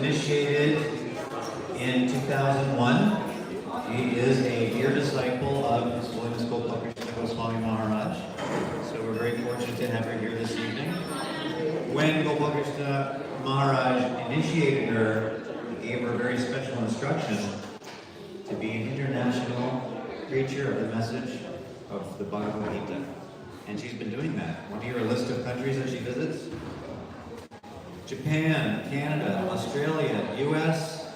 initiated in 2001. He is a dear disciple of His Holiness Gopal Krishna Goswami Maharaj. So we're very fortunate to have her here this evening. When Gopal Krishna Maharaj initiated her, he gave her a very special instruction to be an international preacher of the message of the Bhagavad Gita. And she's been doing that. Want to hear a list of countries that she visits? Japan, Canada, Australia, US,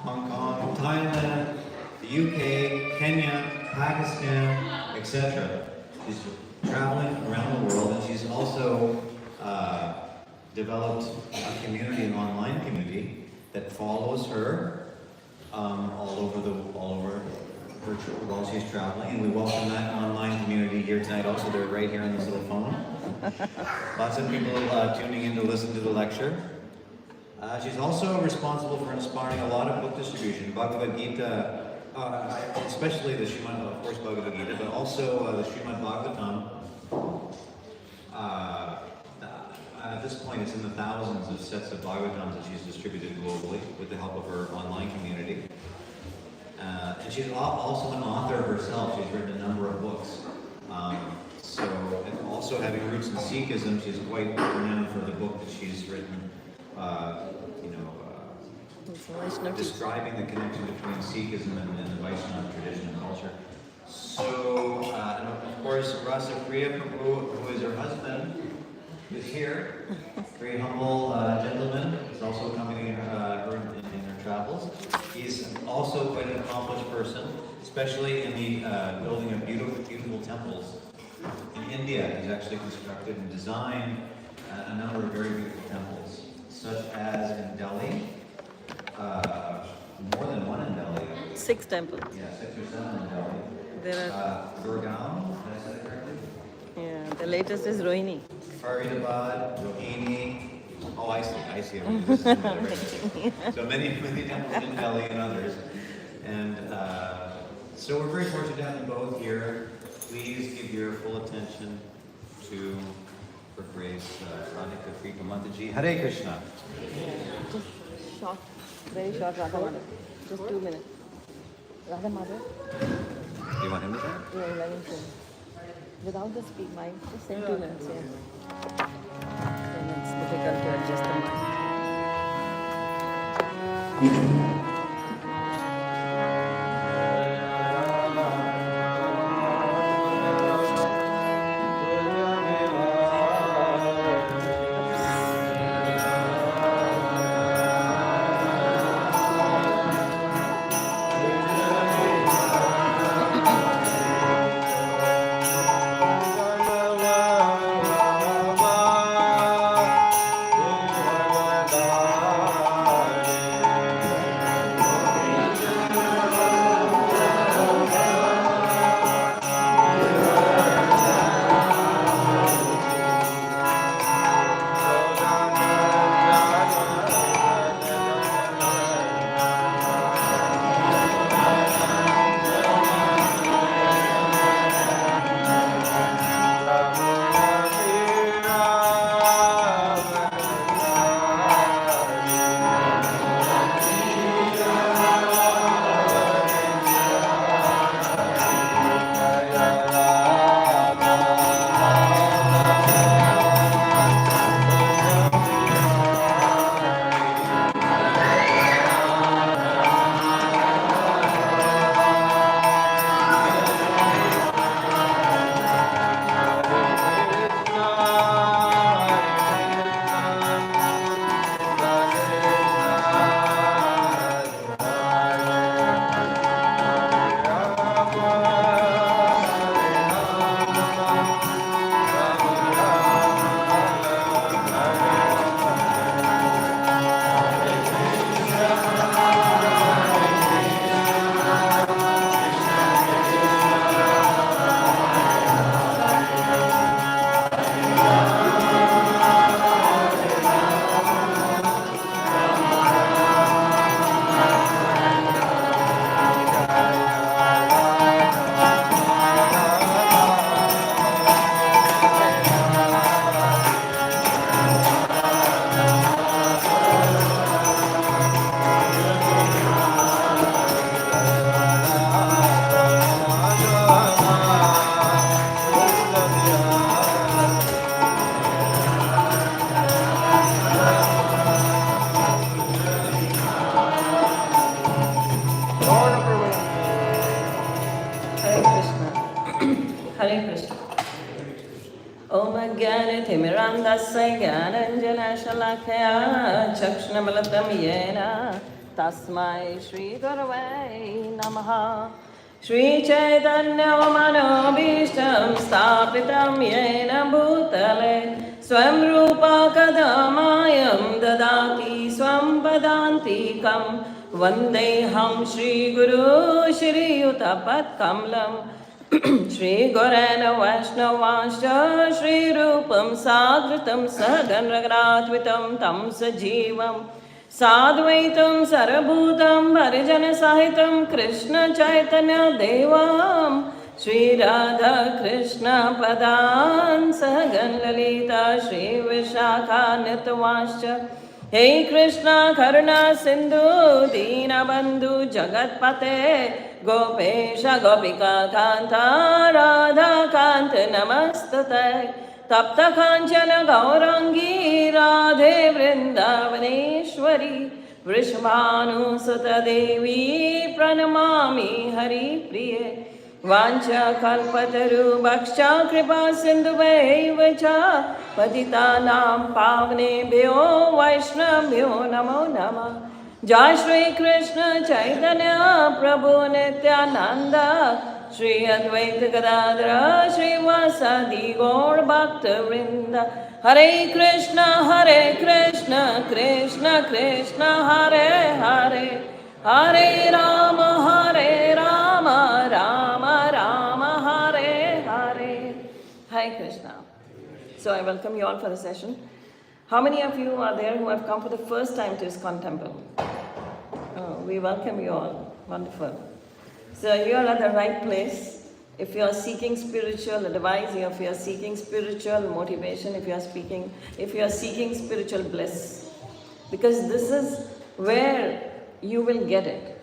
Hong Kong, Thailand, the UK, Kenya, Pakistan, etc. She's traveling around the world, and she's also developed a community, an online community that follows her all over her while she's traveling. And we welcome that online community here tonight. Also, they're right here on this little phone. Lots of people tuning in to listen to the lecture. She's also responsible for inspiring a lot of book distribution. Bhagavad Gita, especially the Srimad, of course, Bhagavad Gita, but also the Srimad Bhagavatam. At this point, it's in the thousands of sets of Bhagavatams that she's distributed globally with the help of her online community. And she's also an author herself. She's written a number of books. And also having roots in Sikhism, she's quite renowned for the book that she's written, describing the connection between Sikhism and the Vaishnava tradition and culture. So, and of course, Radhika Krpa, who is her husband, is here. Very humble gentleman. He's also accompanying her in her travels. He's also quite an accomplished person, especially in the building of beautiful temples. In India, he's actually constructed and designed a number of very beautiful temples, such as in Delhi, more than one in Delhi. 6 temples. Yeah, 6 or 7 in Delhi. There are. Gurgaon, did I say that correctly? Yeah, the latest is Rohini. Faridabad, Rohini. Oh, I see. This is right. So many temples in Delhi and others. And so we're very fortunate to have them both here. Please give your full attention to her grace, Radhika Krpa Mataji. Hare Krishna. Yeah, just short, very short Radha Madhav. Just 2 minutes. Radha Madhav? Do you want him to say? Yeah, let him say. Without the speak mic, just say 2 minutes, yeah. Then it's difficult to adjust the mic. तस्य ज्ञानञ्जनशलाकया चक्षुर्मिलितं येन तस्मै श्रीगुरवे नमः। श्रीचैतन्यमनोभीष्टं स्थापितं येन भूतले स्वयं रूपा कदा मायं ददाति स्वं पदान्तिकं वन्देऽहं श्रीगुरु श्रीयुतपत्कमलं श्रीगुरेण वैष्णवांश्च श्रीरूपं साग्रतं सहगणरघुनाथान्वितं तं सजीवं साद्वैतं सर्वभूतं परिजनसहितं कृष्णचैतन्यदेवं श्रीराधाकृष्णपदान् सहगणललिता श्रीविशाखान्वितांश्च हे कृष्णा करुणा सिन्धु दीनबन्धु जगत्पते गोपेश गोपिका कान्ता राधाकान्त नमस्तुते तप्त काञ्चन गौराङ्गी राधे वृन्दावनेश्वरी वृषभानुसुते देवी प्रणमामि हरिप्रिये वाञ्छाकल्पतरुभ्यश्च कृपा सिन्धुभ्यैव च पतितानां पावनेभ्यो वैष्णवेभ्यो नमो नमः। जय श्री कृष्ण चैतन्य प्रभु नित्यानंद श्री अद्वैत गदाधर श्रीवासादि गौर भक्तवृंद हरे Krishna Krishna Krishna Hare Hare Hare Ram Ram Ram Hare Hare. Hare Krishna. So I welcome you all for the session. How many of you are there who have come for the first time to ISKCON temple? Oh, we welcome you all. Wonderful. So you are at the right place. If you are seeking spiritual advice, if you are seeking spiritual motivation, if you are seeking spiritual bliss, because this is where you will get it.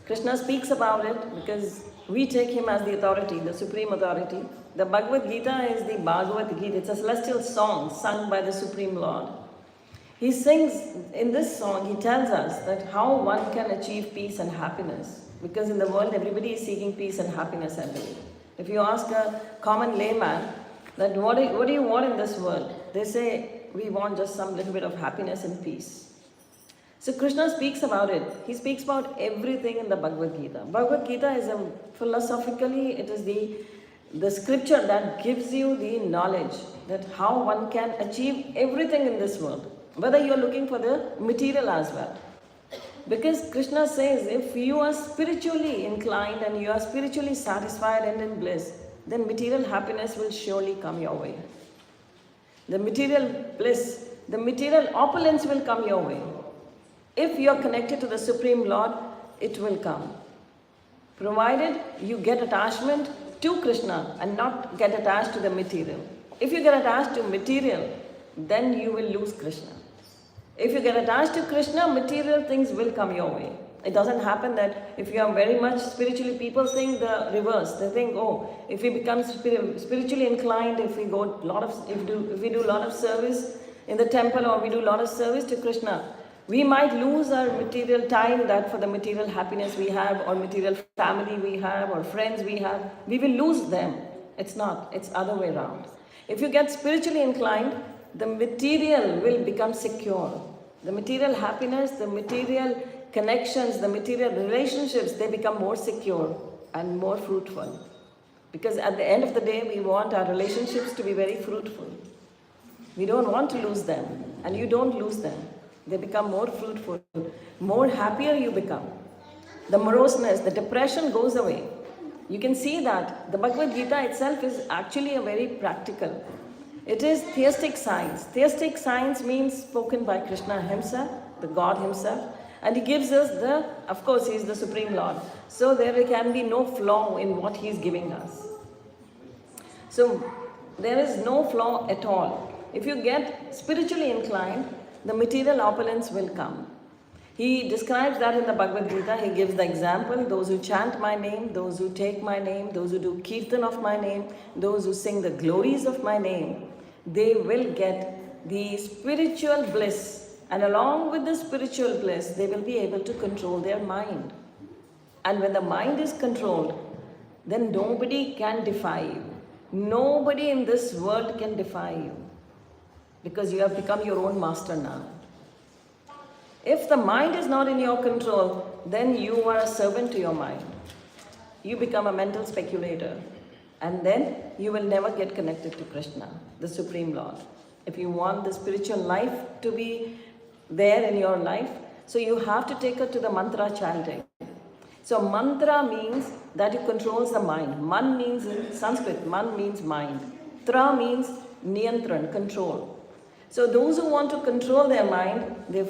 Krishna speaks about it because we take him as the authority, the supreme authority. The Bhagavad Gita is the Bhagavad Gita. It's a celestial song sung by the Supreme Lord. He sings, in this song, he tells us that how one can achieve peace and happiness. Because in the world, everybody is seeking peace and happiness, I believe. If you ask a common layman, that what do you want in this world? They say, we want just some little bit of happiness and peace. So Krishna speaks about it. He speaks about everything in the Bhagavad Gita. Bhagavad Gita is philosophically, it is the scripture that gives you the knowledge that how one can achieve everything in this world. Whether you are looking for the material as well. Because Krishna says, if you are spiritually inclined and you are spiritually satisfied and in bliss, then material happiness will surely come your way. The material bliss, the material opulence will come your way. If you are connected to the Supreme Lord, it will come. Provided you get attachment to Krishna and not get attached to the material. If you get attached to material, then you will lose Krishna. If you get attached to Krishna, material things will come your way. It doesn't happen that if you are very much spiritually, people think the reverse. They think, oh, if we become spiritually inclined, if we do a lot of service in the temple or we do a lot of service to Krishna, we might lose our material time that for the material happiness we have or material family we have or friends we have. We will lose them. It's not. It's other way around. If you get spiritually inclined, the material will become secure. The material happiness, the material connections, the material relationships, they become more secure and more fruitful. Because at the end of the day, we want our relationships to be very fruitful. We don't want to lose them, and you don't lose them. They become more fruitful, more happier you become. The moroseness, the depression goes away. You can see that the Bhagavad Gita itself is actually a very practical. It is theistic science. Theistic science means spoken by Krishna himself, the God himself. And he gives us of course, he is the Supreme Lord. So there can be no flaw in what he is giving us. So there is no flaw at all. If you get spiritually inclined, the material opulence will come. He describes that in the Bhagavad Gita. He gives the example, those who chant my name, those who take my name, those who do kirtan of my name, those who sing the glories of my name, they will get the spiritual bliss. And along with the spiritual bliss, they will be able to control their mind. And when the mind is controlled, then nobody can defy you. Nobody in this world can defy you. because you have become your own master now. If the mind is not in your control, then you are a servant to your mind. You become a mental speculator, and then you will never get connected to Krishna, the Supreme Lord. If you want the spiritual life to be there in your life, so you have to take her to the mantra chanting. So mantra means that it controls the mind. Man means in Sanskrit, man means mind. Tra means niyantran, control. So those who want to control their mind, they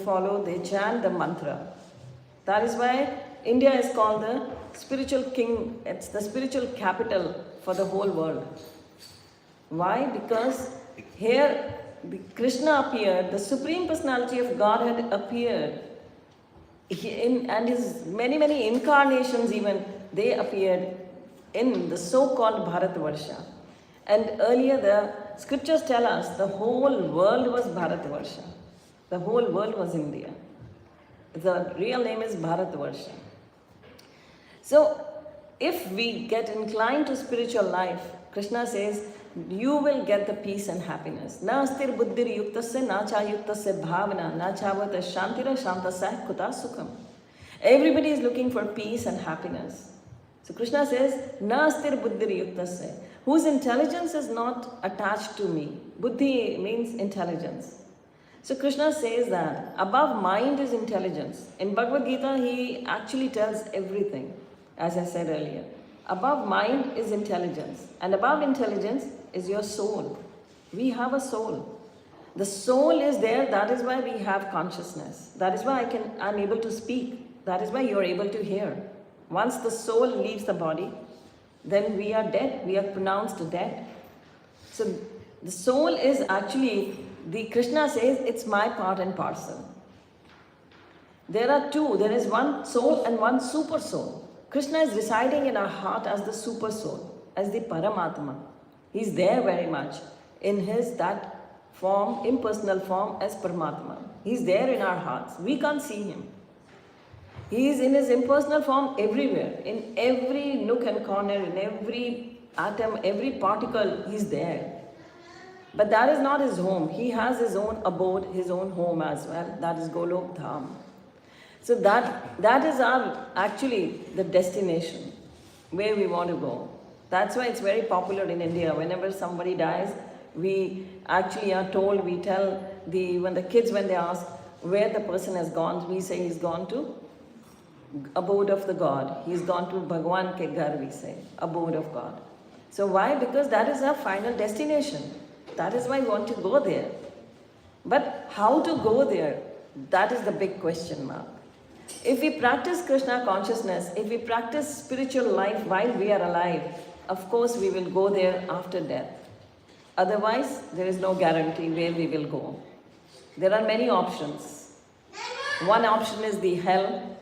chant the mantra. That is why India is called the spiritual king, it's the spiritual capital for the whole world. Why? Because here Krishna appeared, the Supreme Personality of Godhead appeared. And his many incarnations even, they appeared in the so-called Bharatvarsha. And earlier the scriptures tell us the whole world was Bharatvarsha. The whole world was India. The real name is Bharatvarsha. So if we get inclined to spiritual life, Krishna says, you will get the peace and happiness. Na astir buddhir yuktasya na cha yuktasya bhavana na chavata shantira shantasya kuta sukham. Everybody is looking for peace and happiness. So Krishna says, na astir buddhir yuktasya, whose intelligence is not attached to me. Buddhi means intelligence. So Krishna says that above mind is intelligence. In Bhagavad Gita, he actually tells everything, as I said earlier. Above mind is intelligence, and above intelligence is your soul. We have a soul. The soul is there, that is why we have consciousness. That is why I'm able to speak. That is why you're able to hear. Once the soul leaves the body, then we are dead. We are pronounced dead. So the soul is actually, Krishna says, it's my part and parcel. There are two. There is one soul and one super soul. Krishna is residing in our heart as the super soul, as the Paramatma. He's there very much in that form, impersonal form as Paramatma. He's there in our hearts. We can't see him. He is in his impersonal form everywhere, in every nook and corner, in every atom, every particle, he's there. But that is not his home. He has his own abode, his own home as well. That is Golok Dham. So that is actually the destination where we want to go. That's why it's very popular in India. Whenever somebody dies, we actually are told, we tell when the kids, when they ask where the person has gone, we say he's gone to abode of the God. He's gone to Bhagwan ke ghar, we say, abode of God. So why? Because that is our final destination. That is why we want to go there. But how to go there? That is the big question mark. If we practice Krishna consciousness, if we practice spiritual life while we are alive, of course we will go there after death. Otherwise, there is no guarantee where we will go. There are many options. One option is the hell,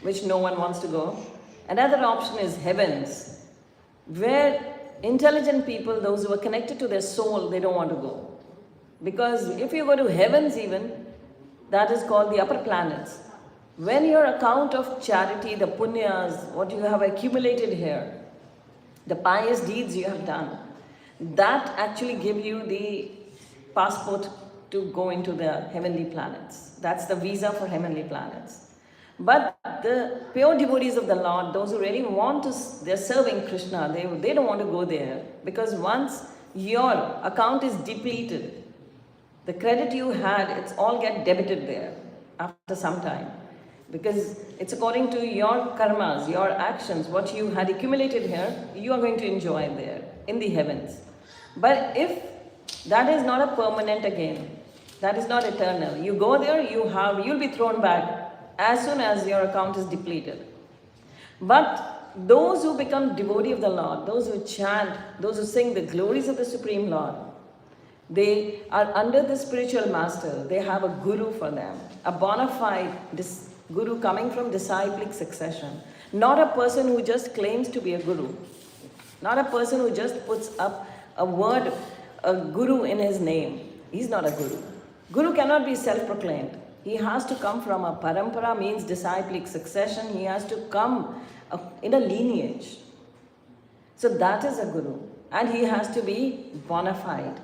which no one wants to go. Another option is heavens, where intelligent people, those who are connected to their soul, they don't want to go. Because if you go to heavens even, that is called the upper planets. When your account of charity, the punyas, what you have accumulated here, the pious deeds you have done, that actually give you the passport to go into the heavenly planets. That's the visa for heavenly planets. But the pure devotees of the Lord, those who really want to, they're serving Krishna, they don't want to go there. Because once your account is depleted, the credit you had, it's all get debited there after some time. Because it's according to your karmas, your actions, what you had accumulated here, you are going to enjoy there in the heavens. But if that is not a permanent again, that is not eternal, you go there, you'll be thrown back as soon as your account is depleted. But those who become devotee of the Lord, those who chant, those who sing the glories of the Supreme Lord, they are under the spiritual master. They have a guru for them, a bona fide guru coming from disciplic succession. Not a person who just claims to be a guru. Not a person who just puts up a word, a guru in his name. He's not a guru. Guru cannot be self-proclaimed. He has to come from a parampara, means disciplic succession. He has to come in a lineage. So that is a guru. And he has to be bona fide.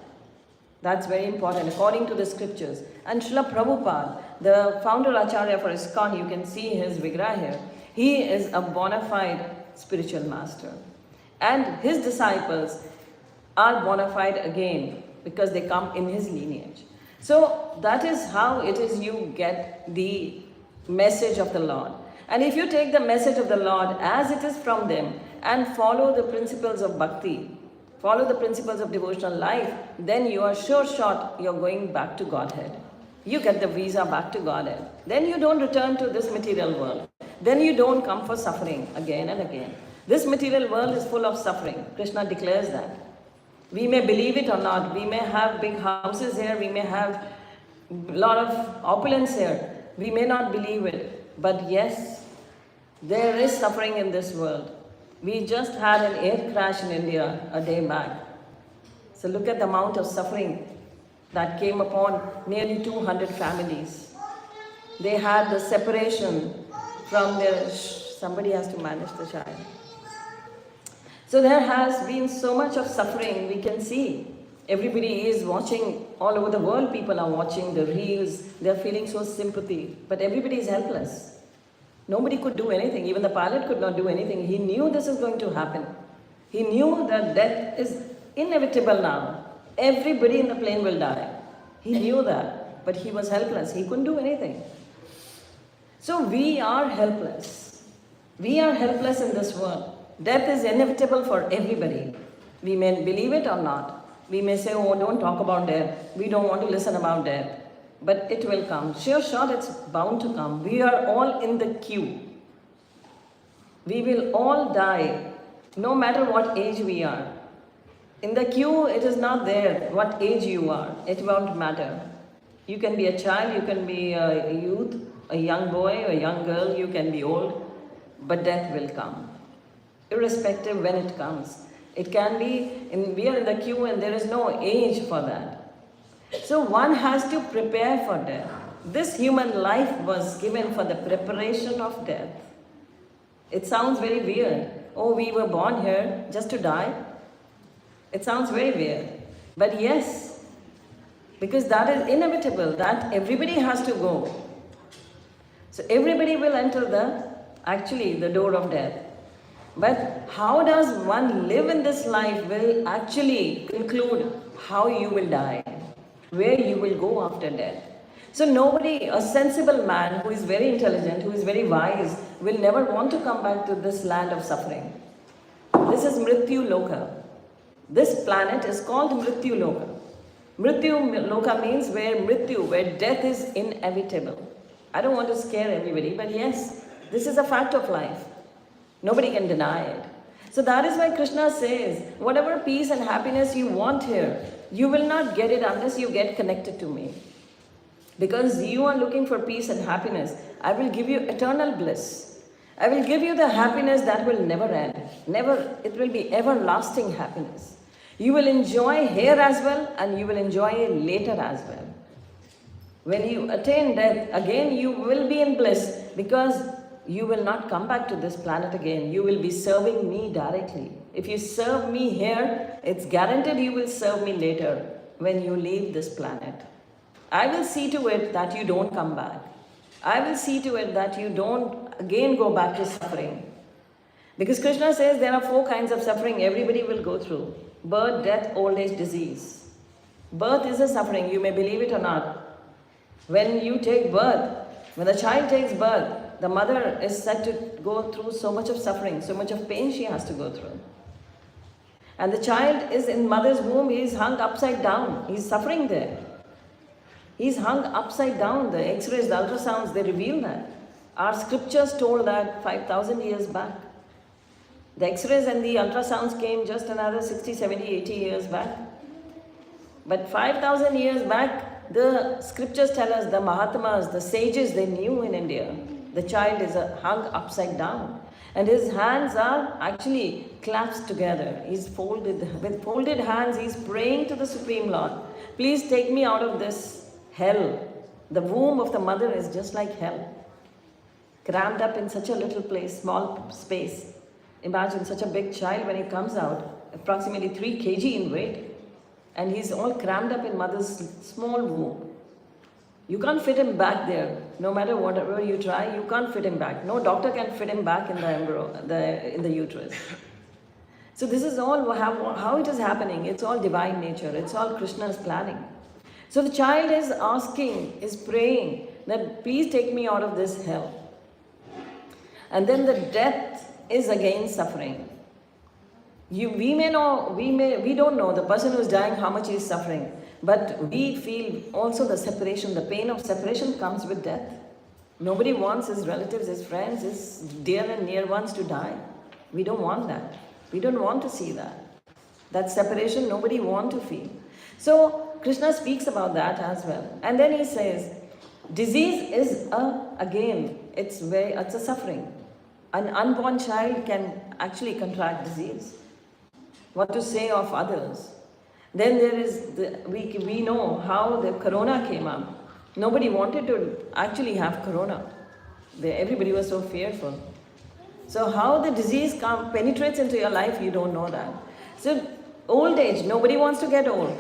That's very important, according to the scriptures. And Srila Prabhupada, the founder Acharya for ISKCON, you can see his vigraha here. He is a bona fide spiritual master. And his disciples are bona fide again because they come in his lineage. So that is how it is you get the message of the Lord. And if you take the message of the Lord as it is from them and follow the principles of bhakti, follow the principles of devotional life, then you are sure shot you're going back to Godhead. You get the visa back to Godhead. Then you don't return to this material world. Then you don't come for suffering again and again. This material world is full of suffering. Krishna declares that. We may believe it or not. We may have big houses here. We may have a lot of opulence here. We may not believe it. But yes, there is suffering in this world. We just had an air crash in India a day back. So look at the amount of suffering that came upon nearly 200 families. They had the separation from their... Somebody has to manage the child. So there has been so much of suffering we can see. Everybody is watching, all over the world people are watching the reels, they are feeling so sympathy, but everybody is helpless. Nobody could do anything, even the pilot could not do anything. He knew this is going to happen. He knew that death is inevitable now. Everybody in the plane will die. He knew that, but he was helpless, he couldn't do anything. So we are helpless. We are helpless in this world. Death is inevitable for everybody. We may believe it or not. We may say, oh, don't talk about death. We don't want to listen about death. But it will come. Sure shot, it's bound to come. We are all in the queue. We will all die, no matter what age we are. In the queue, it is not there what age you are. It won't matter. You can be a child, you can be a youth, a young boy, a young girl, you can be old, but death will come. Irrespective when it comes. It can be, we are in the queue and there is no age for that. So one has to prepare for death. This human life was given for the preparation of death. It sounds very weird. Oh, we were born here just to die. It sounds very weird. But yes, because that is inevitable, that everybody has to go. So everybody will enter the door of death. But how does one live in this life will actually conclude how you will die, where you will go after death. So nobody, a sensible man who is very intelligent, who is very wise, will never want to come back to this land of suffering. This is Mrityu Loka. This planet is called Mrityu Loka. Mrityu Loka means where death is inevitable. I don't want to scare everybody, but yes, this is a fact of life. Nobody can deny it. So that is why Krishna says, whatever peace and happiness you want here, you will not get it unless you get connected to me. Because you are looking for peace and happiness, I will give you eternal bliss. I will give you the happiness that will never end. It will be everlasting happiness. You will enjoy here as well and you will enjoy it later as well. When you attain death, again you will be in bliss because you will not come back to this planet again. You will be serving me directly. If you serve me here, it's guaranteed you will serve me later when you leave this planet. I will see to it that you don't come back. I will see to it that you don't again go back to suffering. Because Krishna says there are 4 kinds of suffering everybody will go through. Birth, death, old age, disease. Birth is a suffering, you may believe it or not. When you take birth, when the child takes birth, the mother is said to go through so much of suffering, so much of pain she has to go through. And the child is in mother's womb, he is hung upside down. He is suffering there. He is hung upside down. The X-rays, the ultrasounds, they reveal that. Our scriptures told that 5,000 years back. The X-rays and the ultrasounds came just another 60, 70, 80 years back. But 5,000 years back, the scriptures tell us, the Mahatmas, the sages, they knew in India. The child is hung upside down and his hands are actually clasped together. He's folded, with folded hands, he's praying to the Supreme Lord. Please take me out of this hell. The womb of the mother is just like hell. Crammed up in such a little place, small space. Imagine such a big child when he comes out, approximately 3 kg in weight. and he's all crammed up in mother's small womb. You can't fit him back there. No matter whatever you try, you can't fit him back. No doctor can fit him back in the embryo, in the uterus. So this is all how it is happening. It's all divine nature. It's all Krishna's planning. So the child is asking, is praying that please take me out of this hell. And then the death is again suffering. We don't know the person who is dying how much he is suffering, but we feel also the separation, the pain of separation comes with death. Nobody wants his relatives, his friends, his dear and near ones to die. We don't want that. We don't want to see that. That separation nobody wants to feel. So Krishna speaks about that as well. And then he says, disease is it's a suffering. An unborn child can actually contract disease. What to say of others? Then there is, we know how the corona came up. Nobody wanted to actually have corona. Everybody was so fearful. So how the disease penetrates into your life, you don't know that. So old age, nobody wants to get old.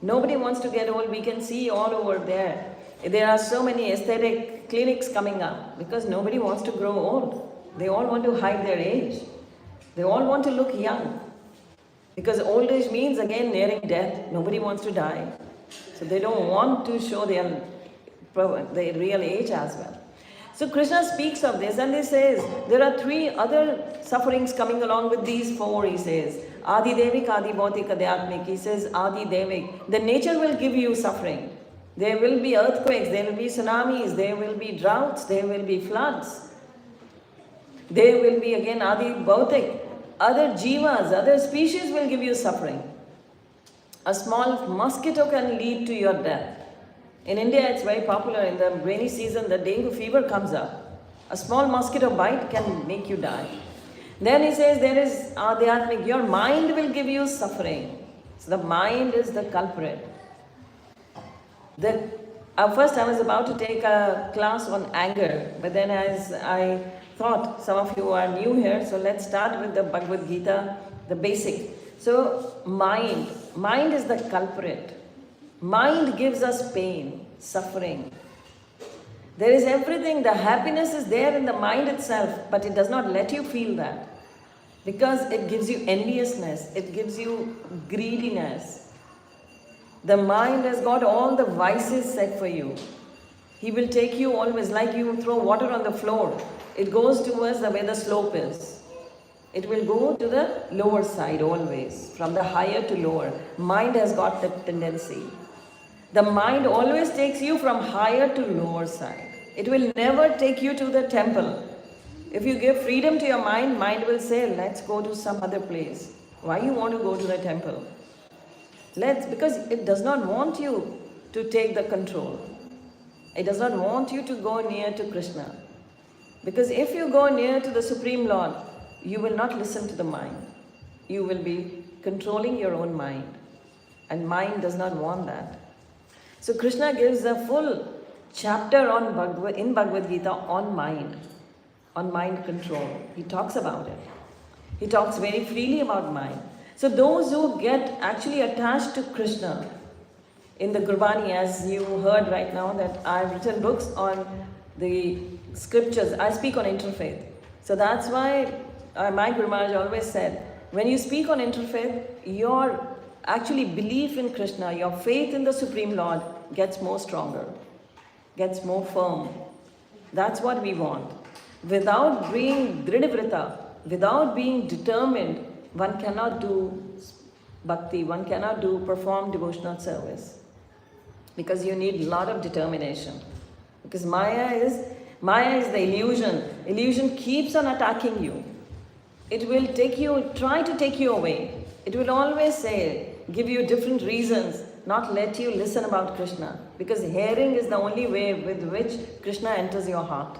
Nobody wants to get old. We can see all over there. There are so many aesthetic clinics coming up because nobody wants to grow old. They all want to hide their age. They all want to look young. Because old age means again nearing death. Nobody wants to die. So they don't want to show their real age as well. So Krishna speaks of this and he says, there are 3 other sufferings coming along with these 4, he says. Adi Devik, Adi Bhautik, Adhyatmik. He says, Adi Devik. The nature will give you suffering. There will be earthquakes, there will be tsunamis, there will be droughts, there will be floods. There will be again Adi Bhautik. Other jivas, other species will give you suffering. A small mosquito can lead to your death. In India, it's very popular. In the rainy season, the dengue fever comes up. A small mosquito bite can make you die. Then he says there is Adhyatmik. Your mind will give you suffering. So the mind is the culprit. First I was about to take a class on anger, but then as I thought, some of you are new here, so let's start with the Bhagavad Gita, the basic. So mind is the culprit. Mind gives us pain, suffering. There is everything, the happiness is there in the mind itself, but it does not let you feel that. Because it gives you enviousness, it gives you greediness. The mind has got all the vices set for you. He will take you always, like you throw water on the floor. It goes towards the way the slope is. It will go to the lower side always, from the higher to lower. Mind has got that tendency. The mind always takes you from higher to lower side. It will never take you to the temple. If you give freedom to your mind, mind will say, let's go to some other place. Why you want to go to the temple? Because it does not want you to take the control. It does not want you to go near to Krishna. Because if you go near to the Supreme Lord, you will not listen to the mind. You will be controlling your own mind. And mind does not want that. So Krishna gives a full chapter in Bhagavad Gita on mind control. He talks about it. He talks very freely about mind. So those who get actually attached to Krishna, in the Gurbani, as you heard right now, that I've written books on the scriptures. I speak on interfaith. So that's why my Guru Maharaj always said, when you speak on interfaith, your actually belief in Krishna, your faith in the Supreme Lord gets more stronger, gets more firm. That's what we want. Without being dridhavrita, without being determined, one cannot do bhakti, one cannot perform devotional service. Because you need a lot of determination. Because Maya is the illusion. Illusion keeps on attacking you. It will try to take you away. It will always say, give you different reasons, not let you listen about Krishna. Because hearing is the only way with which Krishna enters your heart.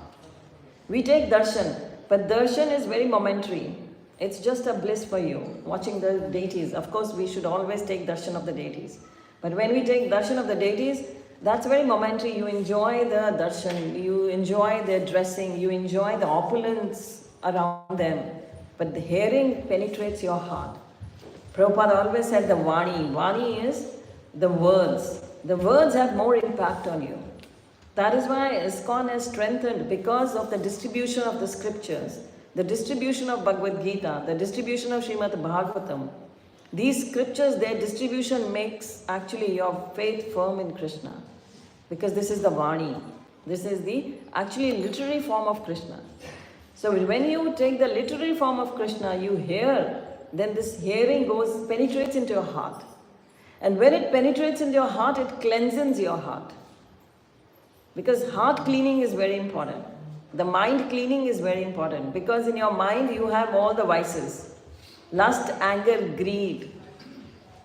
We take darshan, but darshan is very momentary. It's just a bliss for you, watching the deities. Of course, we should always take darshan of the deities. But when we take darshan of the deities, that's very momentary. You enjoy the darshan, you enjoy their dressing, you enjoy the opulence around them. But the hearing penetrates your heart. Prabhupada always said the Vani. Vani is the words. The words have more impact on you. That is why ISKCON has strengthened because of the distribution of the scriptures, the distribution of Bhagavad Gita, the distribution of Srimad Bhagavatam. These scriptures, their distribution makes actually your faith firm in Krishna. Because this is the Vani. This is the actually literary form of Krishna. So when you take the literary form of Krishna, you hear, then this hearing penetrates into your heart. And when it penetrates into your heart, it cleanses your heart. Because heart cleaning is very important. The mind cleaning is very important. Because in your mind, you have all the vices. Lust, anger, greed.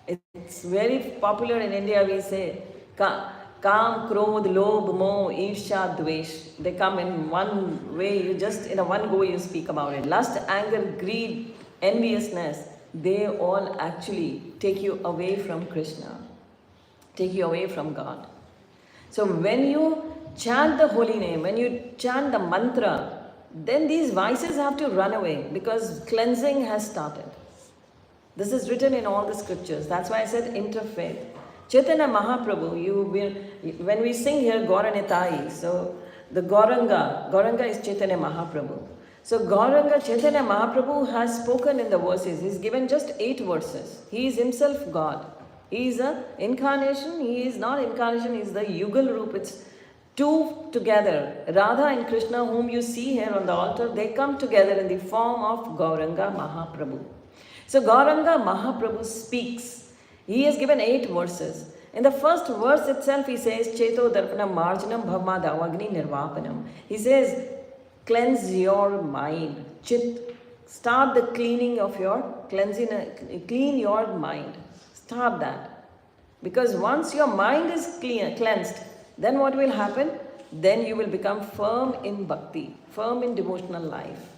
It's very popular in India, we say, Kam, Krodh, Lobh, Moh, Irsha, Dvesh. They come in one way, in a one go you speak about it. Lust, anger, greed, enviousness, they all actually take you away from Krishna, take you away from God. So when you chant the holy name, when you chant the mantra, then these vices have to run away because cleansing has started. This is written in all the scriptures. That's why I said interfaith. Chaitanya Mahaprabhu, when we sing here Gauranitai, so the Gauranga is Chaitanya Mahaprabhu. So Gauranga Chaitanya Mahaprabhu has spoken in the verses. He's given just 8 verses. He is himself God. He is an incarnation. He is not incarnation. He is the Yugal Roop. It's 2 together. Radha and Krishna, whom you see here on the altar, they come together in the form of Gauranga Mahaprabhu. So Gauranga Mahaprabhu speaks. He has given 8 verses. In the first verse itself, he says, Cheto Darpana Marjanam Bhavma Davagni Nirvapanam. He says, cleanse your mind. Start the cleaning of clean your mind. Start that. Because once your mind is cleansed, then what will happen? Then you will become firm in bhakti, firm in devotional life.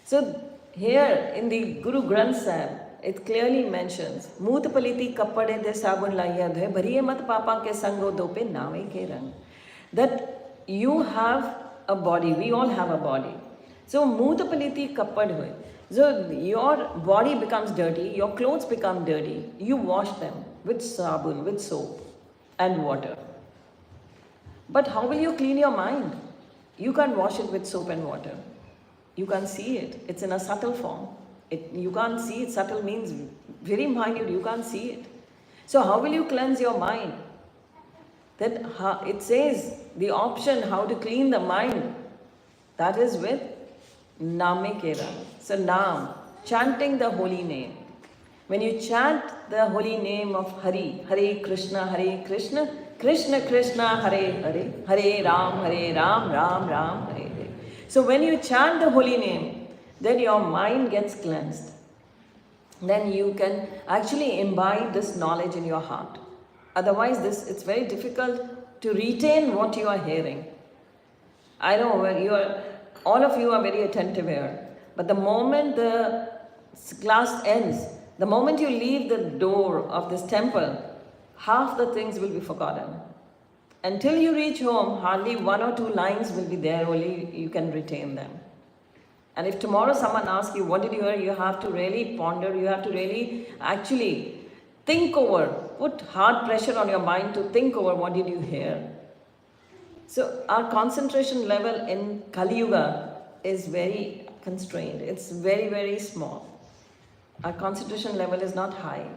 So here in the Guru Granth Sahib, it clearly mentions, Moot paliti kappade de sabun laiya dhwe, bhariye mat papa ke sango do pe naave ke rang. That you have a body, we all have a body. So moot paliti kappad hoye. So your body becomes dirty, your clothes become dirty, you wash them with sabun, with soap and water. But how will you clean your mind? You can't wash it with soap and water. You can't see it. It's in a subtle form. You can't see it. Subtle means very minute. You can't see it. So how will you cleanse your mind? That it says the option how to clean the mind. That is with Name Kera. So Nam, chanting the holy name. When you chant the holy name of Hari, Hare Krishna, Krishna Krishna, Hare Hare, Hare Ram, Ram Ram, Hare Hare. So when you chant the holy name, then your mind gets cleansed. Then you can actually imbibe this knowledge in your heart. Otherwise, it's very difficult to retain what you are hearing. I know all of you are very attentive here. But the moment the class ends, the moment you leave the door of this temple, half the things will be forgotten. Until you reach home, hardly 1 or 2 lines will be there, only you can retain them. And if tomorrow someone asks you, what did you hear? You have to really ponder, you have to really actually think over, put hard pressure on your mind to think over what did you hear. So our concentration level in Kali Yuga is very constrained. It's very, very small. Our concentration level is not high.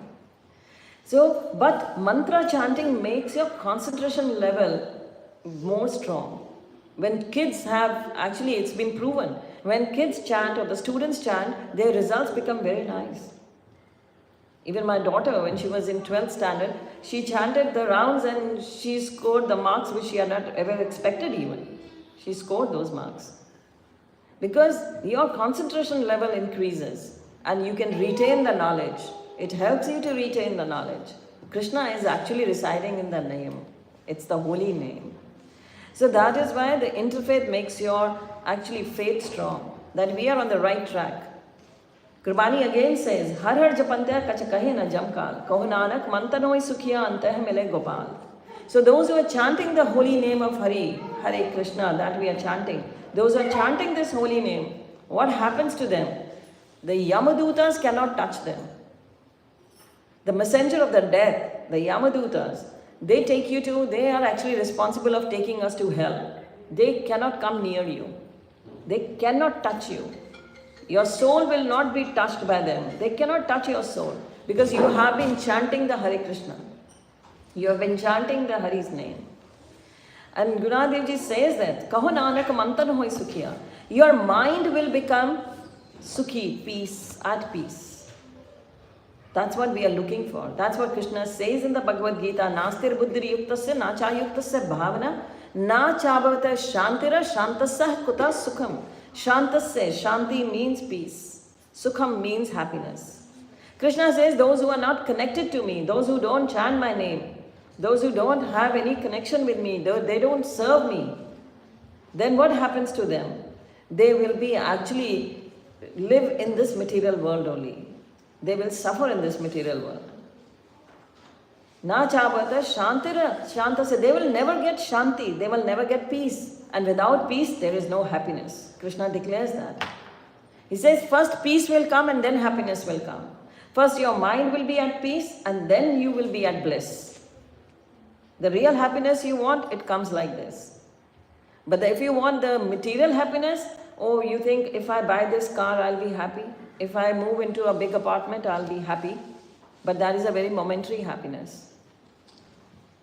So, but mantra chanting makes your concentration level more strong. When kids have, actually it's been proven, when kids chant or the students chant, their results become very nice. Even my daughter, when she was in 12th standard, she chanted the rounds and she scored the marks which she had not ever expected even. She scored those marks. Because your concentration level increases and you can retain the knowledge. It helps you to retain the knowledge. Krishna is actually residing in the name. It's the holy name. So that is why the interfaith makes your actually faith strong. That we are on the right track. Kurbani again says, Har har japantya kach kahe na jamkal, kahu nanak mantanoi sukhiya antah mile gopal. So those who are chanting the holy name of Hari, Hare Krishna, that we are chanting, those who are chanting this holy name, what happens to them? The Yamadutas cannot touch them. The messenger of the death, the Yamadutas, they are actually responsible of taking us to hell. They cannot come near you. They cannot touch you. Your soul will not be touched by them. They cannot touch your soul because you have been chanting the Hare Krishna. You have been chanting the Hari's name. And Guru Nanak Ji says that, Kaho Nanak mantan hoy sukhiya. Your mind will become sukhi, peace, at peace. That's what we are looking for. That's what Krishna says in the Bhagavad Gita. Nastir buddhir yuktasya, na cha yuktasya bhavana, na chabhavata shantira, shantasya kuta sukham. Shantasya, shanti means peace. Sukham means happiness. Krishna says, those who are not connected to me, those who don't chant my name, those who don't have any connection with me, they don't serve me, then what happens to them? They will be actually live in this material world only. They will suffer in this material world. Na chabata shantira shantase. They will never get shanti. They will never get peace. And without peace, there is no happiness. Krishna declares that. He says, first peace will come and then happiness will come. First your mind will be at peace and then you will be at bliss. The real happiness you want, it comes like this. But if you want the material happiness, oh, you think if I buy this car, I'll be happy. If I move into a big apartment, I'll be happy. But that is a very momentary happiness.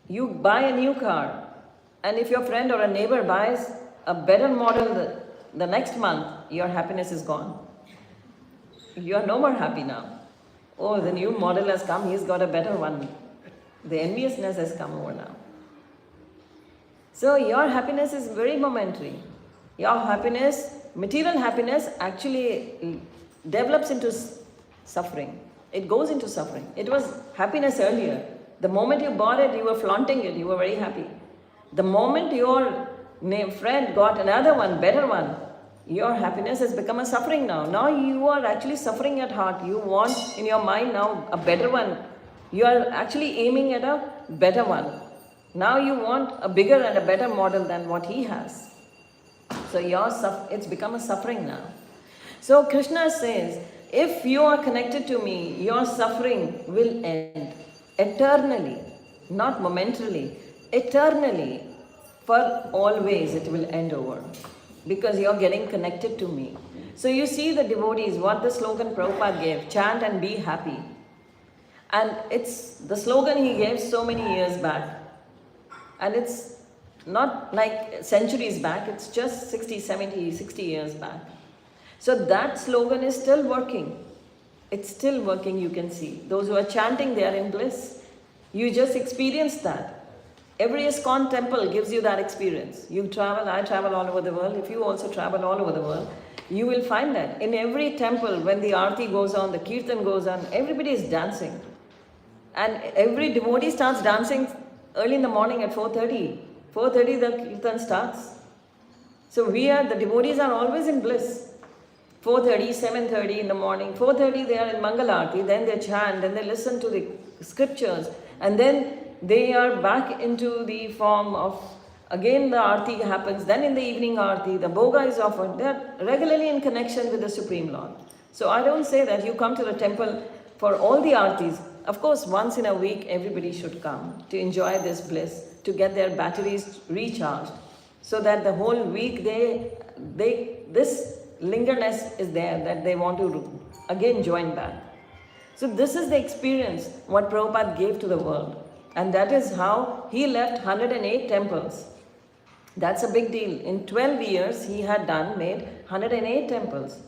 You buy a new car, and if your friend or a neighbor buys a better model the next month, your happiness is gone. You are no more happy now. Oh, the new model has come, he's got a better one. The enviousness has come over now. So your happiness is very momentary. Your happiness, material happiness, actually develops into suffering. It goes into suffering. It was happiness earlier. The moment you bought it, you were flaunting it, you were very happy. The moment your friend got another one, better one, your happiness has become a suffering now. Now you are actually suffering at heart. You want in your mind now a better one. You are actually aiming at a better one. Now you want a bigger and a better model than what he has. So it's become a suffering now. So Krishna says, if you are connected to me, your suffering will end eternally, not momentarily, eternally. For always it will end over because you're getting connected to me. So you see the devotees, what the slogan Prabhupada gave, chant and be happy. And it's the slogan he gave so many years back. And it's not like centuries back, it's just 60, 70, 60 years back. So that slogan is still working. It's still working, you can see. Those who are chanting, they are in bliss. You just experience that. Every ISKCON temple gives you that experience. You travel, I travel all over the world. If you also travel all over the world, you will find that. In every temple, when the Aarti goes on, the Kirtan goes on, everybody is dancing. And every devotee starts dancing early in the morning at 4:30. 4:30 the Kirtan starts. So the devotees are always in bliss. 4:30, 7:30 in the morning. 4:30 they are in Mangalarti, then they chant, then they listen to the scriptures. And then they are back into the form of, again the Aarti happens, then in the evening Aarti, the Bhoga is offered. They are regularly in connection with the Supreme Lord. So I don't say that you come to the temple for all the Aartis. Of course, once in a week everybody should come to enjoy this bliss, to get their batteries recharged, so that the whole week this lingerness is there, that they want to again join back. So this is the experience what Prabhupada gave to the world. And that is how he left 108 temples. That's a big deal. In 12 years, he had made 108 temples.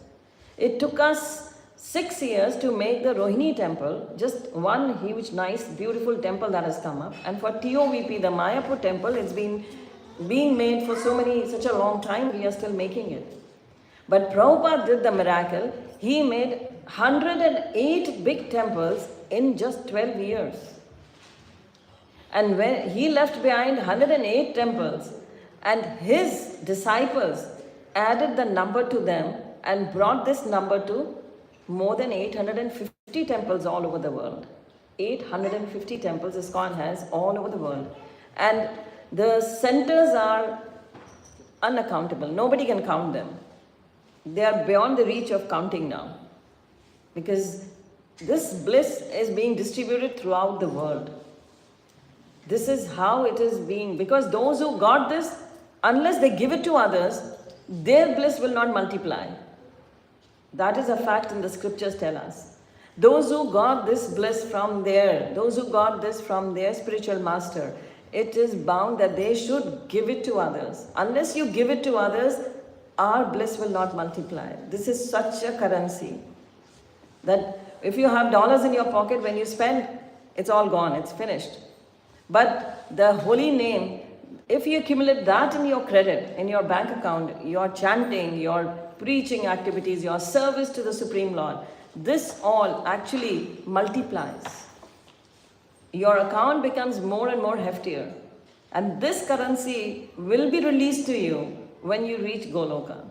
It took us 6 years to make the Rohini temple, just one huge, nice, beautiful temple that has come up. And for TOVP, the Mayapur temple, it's been being made for such a long time, we are still making it. But Prabhupada did the miracle. He made 108 big temples in just 12 years. And when he left behind 108 temples, and his disciples added the number to them and brought this number to more than 850 temples all over the world. 850 temples ISKCON has all over the world. And the centers are unaccountable. Nobody can count them. They are beyond the reach of counting now. Because This bliss is being distributed throughout the world. This is how it is being, because those who got this, unless they give it to others, their bliss will not multiply. That is a fact, and the scriptures tell us. Those who got this bliss from those who got this from their spiritual master, it is bound that they should give it to others. Unless you give it to others, our bliss will not multiply. This is such a currency that if you have dollars in your pocket, when you spend, it's all gone, it's finished. But the holy name, if you accumulate that in your credit, in your bank account, your chanting, your preaching activities, your service to the Supreme Lord, this all actually multiplies. Your account becomes more and more heftier. And this currency will be released to you when you reach Goloka.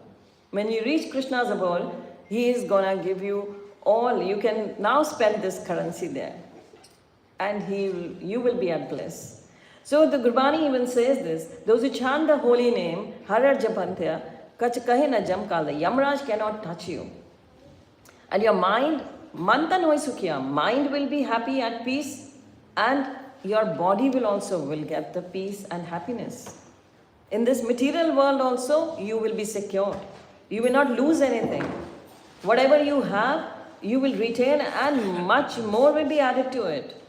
When you reach Krishna's abode, he is gonna give you all. You can now spend this currency there. And you will be at bliss. So the Gurbani even says this, those who chant the holy name, Harar Japantya, Kach kahe na jam kala, Yamraj cannot touch you. And your mind, Mantan hoy sukhiya, mind will be happy, at peace, and your body will get the peace and happiness. In this material world also, you will be secure. You will not lose anything. Whatever you have, you will retain, and much more will be added to it.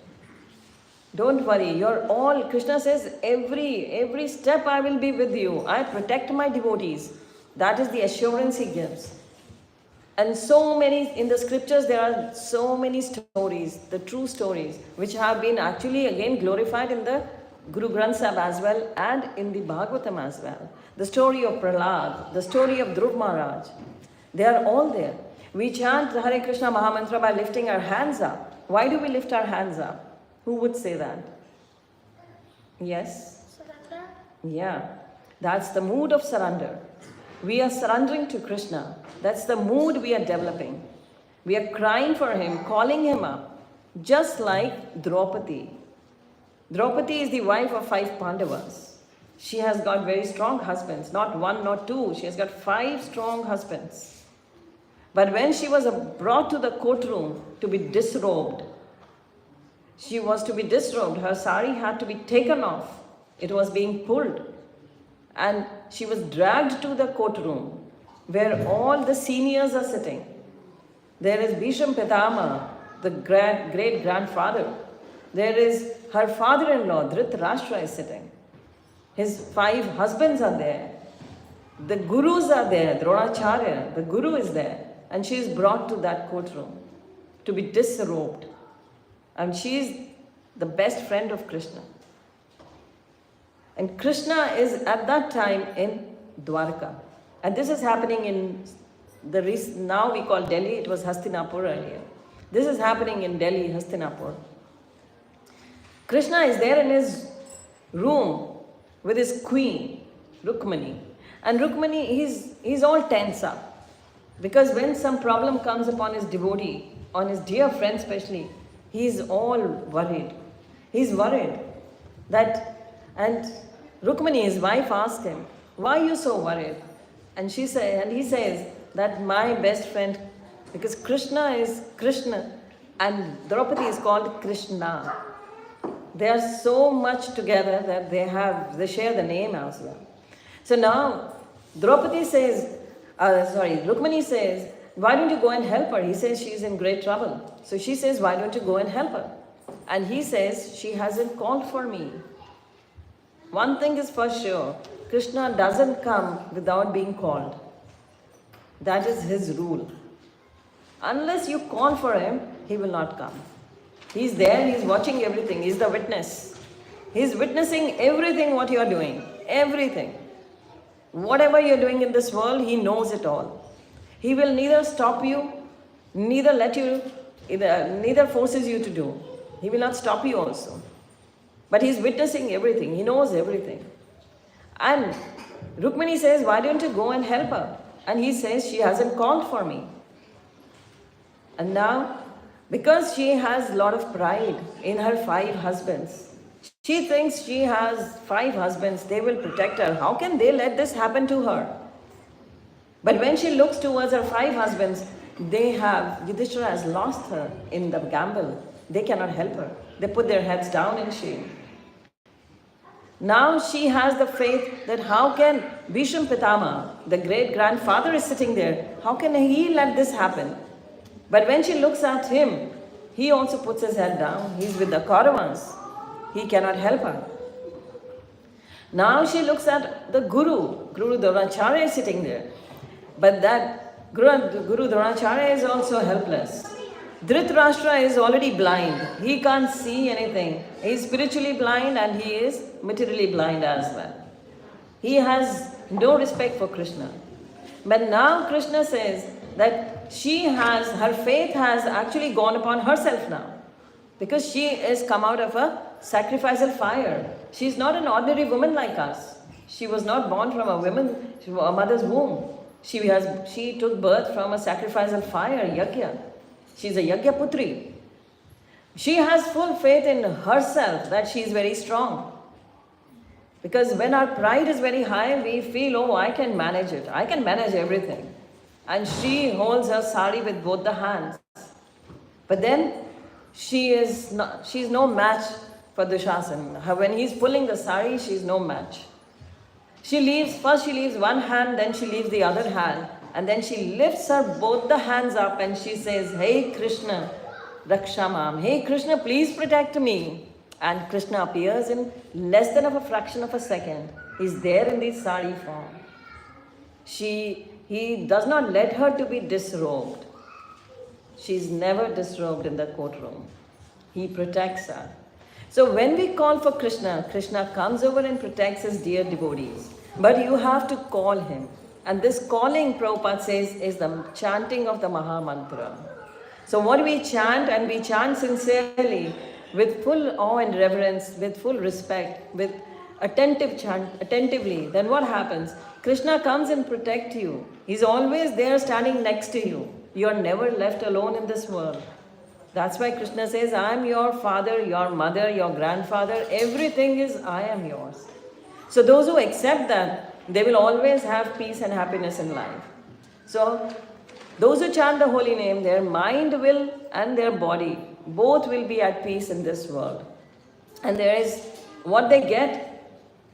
Don't worry, you're all, Krishna says, every step I will be with you. I protect my devotees. That is the assurance he gives. And so many, in the scriptures, there are so many stories, the true stories, which have been actually again glorified in the Guru Granth Sahib as well, and in the Bhagavatam as well. The story of Prahlad, the story of Dhruv Maharaj, they are all there. We chant the Hare Krishna Mahamantra by lifting our hands up. Why do we lift our hands up? Who would say that? Yes? Surrender? Yeah. That's the mood of surrender. We are surrendering to Krishna. That's the mood we are developing. We are crying for him, calling him up. Just like Draupadi. Draupadi is the wife of 5 Pandavas. She has got very strong husbands. Not 1, not 2. She has got 5 strong husbands. But when she was brought to the courtroom to be disrobed, she was to be disrobed. Her sari had to be taken off. It was being pulled. And she was dragged to the courtroom where all the seniors are sitting. There is Bhisham Pitama, the great grandfather. There is her father-in-law, Dhritarashtra, is sitting. His 5 husbands are there. The gurus are there, Dronacharya, the guru is there. And she is brought to that courtroom to be disrobed. And she is the best friend of Krishna. And Krishna is at that time in Dwarka. And this is happening in now we call Delhi, it was Hastinapur earlier. This is happening in Delhi, Hastinapur. Krishna is there in his room with his queen, Rukmani. And Rukmani, he's all tense up. Because when some problem comes upon his devotee, on his dear friend especially, he's all worried. He's worried that, and Rukmani, his wife, asked him, why are you so worried? And he says that my best friend, because Krishna is Krishna and Draupadi is called Krishna. They are so much together that they share the name as well. So now Rukmani says, why don't you go and help her? He says she's in great trouble. So she says, why don't you go and help her? And he says, she hasn't called for me. One thing is for sure, Krishna doesn't come without being called. That is his rule. Unless you call for him, he will not come. He's there, he's watching everything, he's the witness. He's witnessing everything what you are doing, everything. Whatever you're doing in this world, he knows it all. He will neither stop you, neither forces you to do. He will not stop you also. But he's witnessing everything, he knows everything. And Rukmani says, why don't you go and help her? And he says, she hasn't called for me. And now, because she has a lot of pride in her 5 husbands, she thinks she has 5 husbands, they will protect her. How can they let this happen to her? But when she looks towards her 5 husbands, Yudhishthira has lost her in the gamble. They cannot help her. They put their heads down in shame. Now she has the faith that how can Bhisham Pitama, the great grandfather, is sitting there. How can he let this happen? But when she looks at him, he also puts his head down. He's with the Kauravas. He cannot help her. Now she looks at the Guru Dronacharya is sitting there. But that Guru Dronacharya is also helpless. Dhritarashtra is already blind. He can't see anything. He is spiritually blind and he is materially blind as well. He has no respect for Krishna. But now Krishna says that her faith has actually gone upon herself now. Because she is come out of a sacrificial fire. She is not an ordinary woman like us. She was not born from a mother's womb. She took birth from a sacrificial fire, yajna. She is a yajna putri. She has full faith in herself that she is very strong. Because when our pride is very high, we feel, oh, I can manage it. I can manage everything. And she holds her sari with both the hands. But then she's no match for Dushasana. When he's pulling the sari, she's no match. First she leaves one hand, then she leaves the other hand. And then she lifts her both the hands up and she says, Hey Krishna, Rakshamam. Hey Krishna, please protect me. And Krishna appears in less than a fraction of a second. He's there in the sari form. He does not let her to be disrobed. She's never disrobed in the courtroom. He protects her. So when we call for Krishna, Krishna comes over and protects his dear devotees. But you have to call him. And this calling, Prabhupada says, is the chanting of the Maha Mantra. So what we chant, and we chant sincerely, with full awe and reverence, with full respect, with attentively, then what happens? Krishna comes and protects you. He's always there standing next to you. You are never left alone in this world. That's why Krishna says, I am your father, your mother, your grandfather. Everything is I am yours. So those who accept that, they will always have peace and happiness in life. So those who chant the holy name, their mind will and their body, both will be at peace in this world. And there is what they get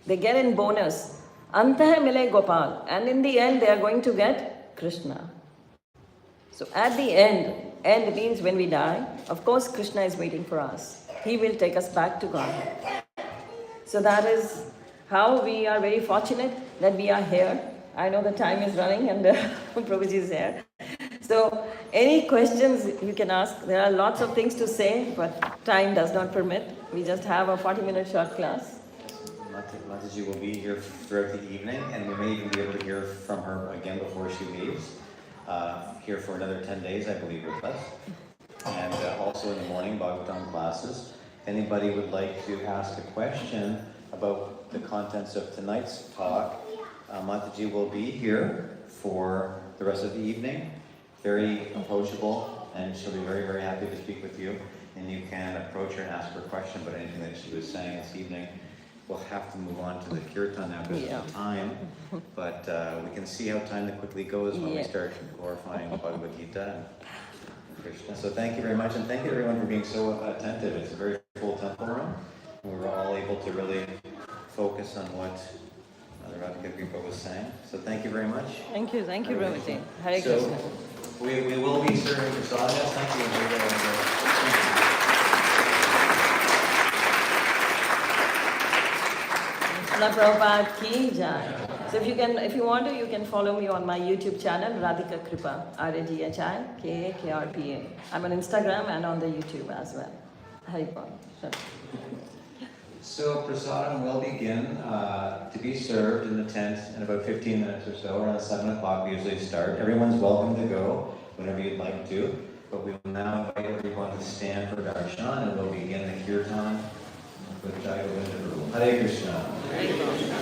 in bonus. Antah mile Gopal. And in the end, they are going to get Krishna. So at the end means when we die, of course Krishna is waiting for us. He will take us back to God. So that is how we are very fortunate that we are here. I know the time is running and Prabhuji is here. So any questions you can ask. There are lots of things to say, but time does not permit. We just have a 40-minute short class. Mataji will be here throughout the evening, and we may even be able to hear from her again before she leaves. Here for another 10 days, I believe, with us. And also in the morning, Bhagavatam classes. If anybody would like to ask a question about the contents of tonight's talk, Mataji will be here for the rest of the evening. Very approachable, and she'll be very, very happy to speak with you. And you can approach her and ask her a question about anything that she was saying this evening. We'll have to move on to the kirtan now because of time, but we can see how time quickly goes when we start glorifying Bhagavad Gita and Krishna. So thank you very much, and thank you everyone for being so attentive. It's a very full temple room. We were all able to really focus on what Radhika Krpa was saying. So thank you very much. Thank you, Prabhuji. Hare Krishna. We will be serving prasad. Thank you. Prabhupada ki jai. So if you want to, you can follow me on my YouTube channel, Radhika Krpa, RADHIKAKRPA. I'm on Instagram and on the YouTube as well. Haripal. So prasadam will begin to be served in the tent in about 15 minutes or so. Around 7 o'clock we usually start. Everyone's welcome to go whenever you'd like to. But we will now invite everyone to stand for darshan, and we'll begin the kirtan with Jai Govinda Guru. Hare Krishna. Hare Krishna.